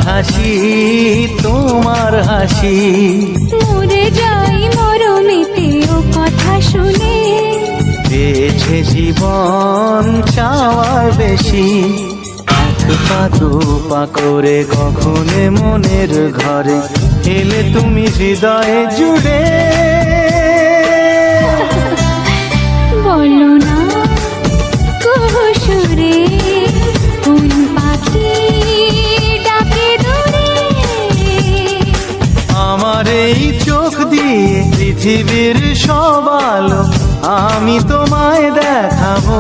হাসি তোমার হাসি। মরে যাই মরমিতে ও কথা শুনে, পেয়েছে জীবন চাওয়ার বেশি। এক পা দু পা করে কখনে মনের ঘরে এলে তুমি হৃদয়ে জুড়ে। বলো না কুহুসুরে কোন পাখি ডাকে দূরে। আমার এই চোখ দিয়ে পৃথিবীর সব আলো আমি তোমায় দেখাবো।